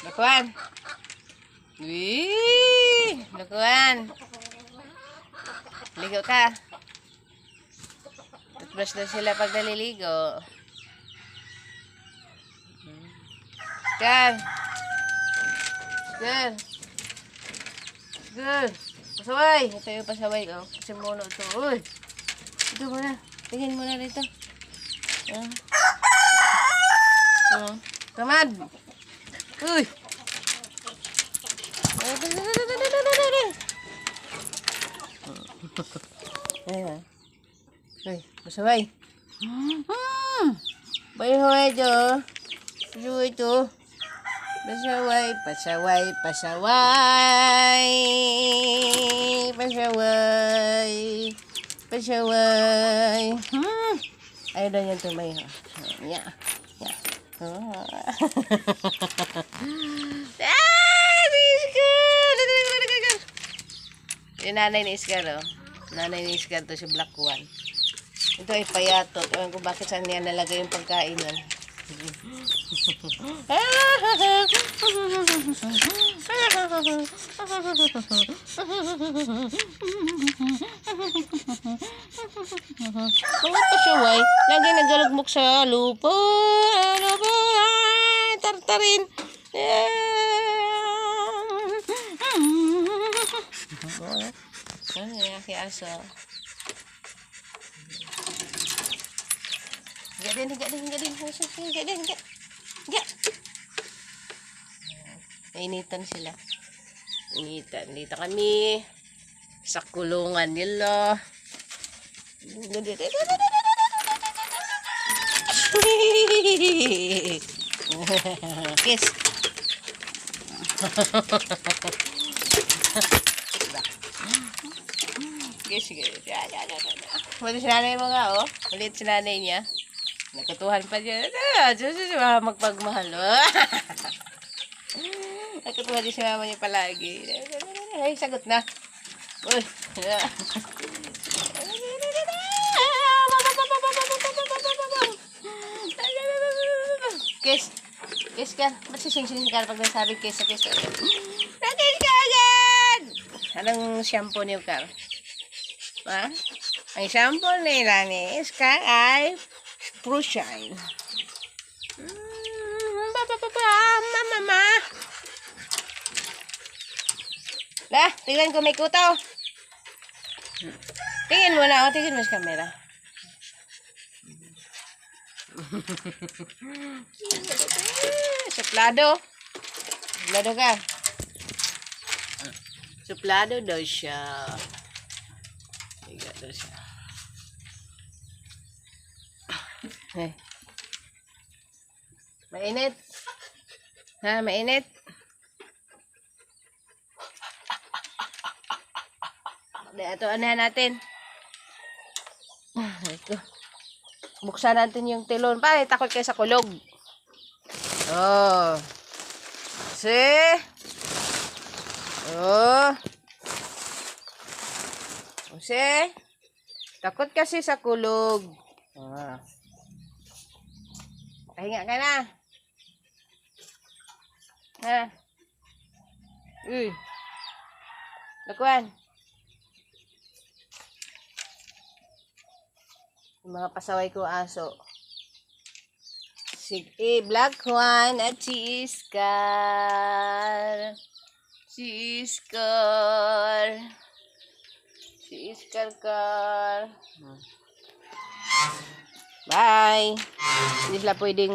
Lakuan. Wih, lakuan. Ligo ka. Toothbrush na sila pag naliligo. Gan. Gan. Gan. Pasaway. Ito yung pasaway ko. Kasi mono ito. Uy. Ito muna. Tingin muna rito. Tamad. Uy. Ayan. Uy, pasaway. Bayhoy ito. Pasaway ito. Pasaway, pasaway, pasaway. Pasaway. Pasaway. Ayaw daw yan tumayo. Yeah. Yeah. Yung nanay ni Iskar, oh. Nanay ni Iskar to si Black One. Ito ay payatot. Ewan ko bakit saan niya nalagay yung pagkain nun. Mga pasaway, lagi nagalagmok sa lupa. Ano ba? Tartarin. Ano yung aking aso? Higa din. Higa din. Nainitan sila. Initan. Dito kami sa kulungan nila. Kiss. Kiss. Mali si nanay mo nga, oh. Malit si nanay niya. Nagkutuhan pa dyan. Magpagmahal, oh. Nagkutuhan din si mama niya palagi. Ay, sagot na. Uy. Kiss. Kiss ka. Ba't sising-sing ka pag nasabi kiss? Kiss ka agad! Anong shampoo niyo, Kar? Ha? Ang shampoo nila ni Iskar ay Spruce Shine. Mama. Lah, tingnan ko may kutaw. Tingin mo na, tingin mo sa camera. Suplado. Suplado ka. Suplado daw siya. Higa daw siya. Hey. Mainit. Ha, mainit. Ito, anahan natin. Ito. Buksan natin yung tilon. Pare, takot kayo sa kulog. Oh. See? Oh. See? Takot kasi sa kulog. Ah. Pahinga ka na. Ha? Uy. Lakuan. Yung mga pasaway ko aso. Si Black One at si Iskar. Si Iskar. Bye. Hindi sila pwedeng,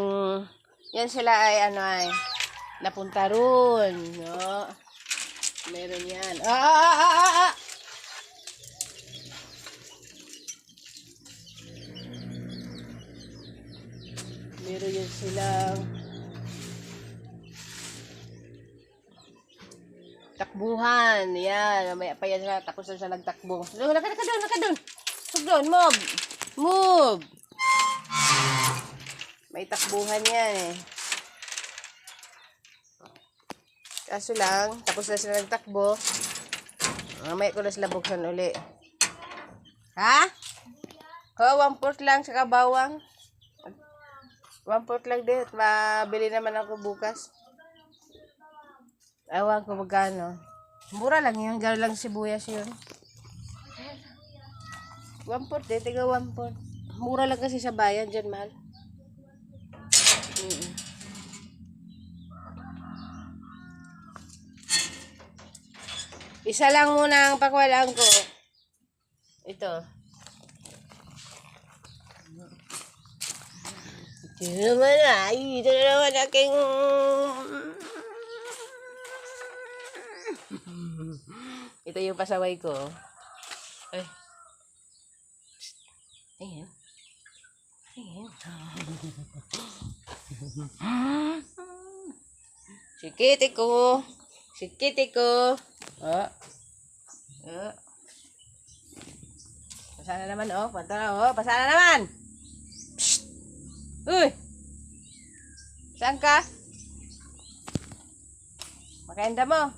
yan sila ay napunta roon. No? Meron yan. Meron yan silang takbuhan. Yan. May pa yan sila. Tapos na siya nagtakbo. Naka doon. Sug doon. Move. May takbuhan yan eh. Kaso lang, tapos na sila nagtakbo. Mamaya ko na sila buksan uli. Ha? 1/4 lang sa kabawang. 1/4 lang din. Mabili naman ako bukas. Ewan ko magkano. Mura lang yun. Gano'n lang sibuyas yun. 1/4 tiga 1/4. Mura lang kasi sa bayan dyan, mahal. Mm. Isa lang muna ang pakwalaan ko. Ito. Ito naman ay. Ito na naman aking... Ito yung pasaway ko. Ay. Ayan. Ayan. Si Kitty ko. Si Kitty ko. Oh. Oh. Pasa na naman, oh. Panta na, oh. Pasa na naman. Psst. Uy. Saan ka? Makainda mo.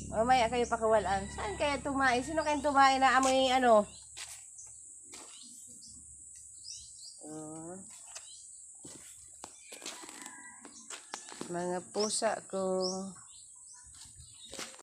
Mamaya kayo pakawalaan. Saan kayo tumain? Sino kayong tumain na amoy ano? Mga pusa ko.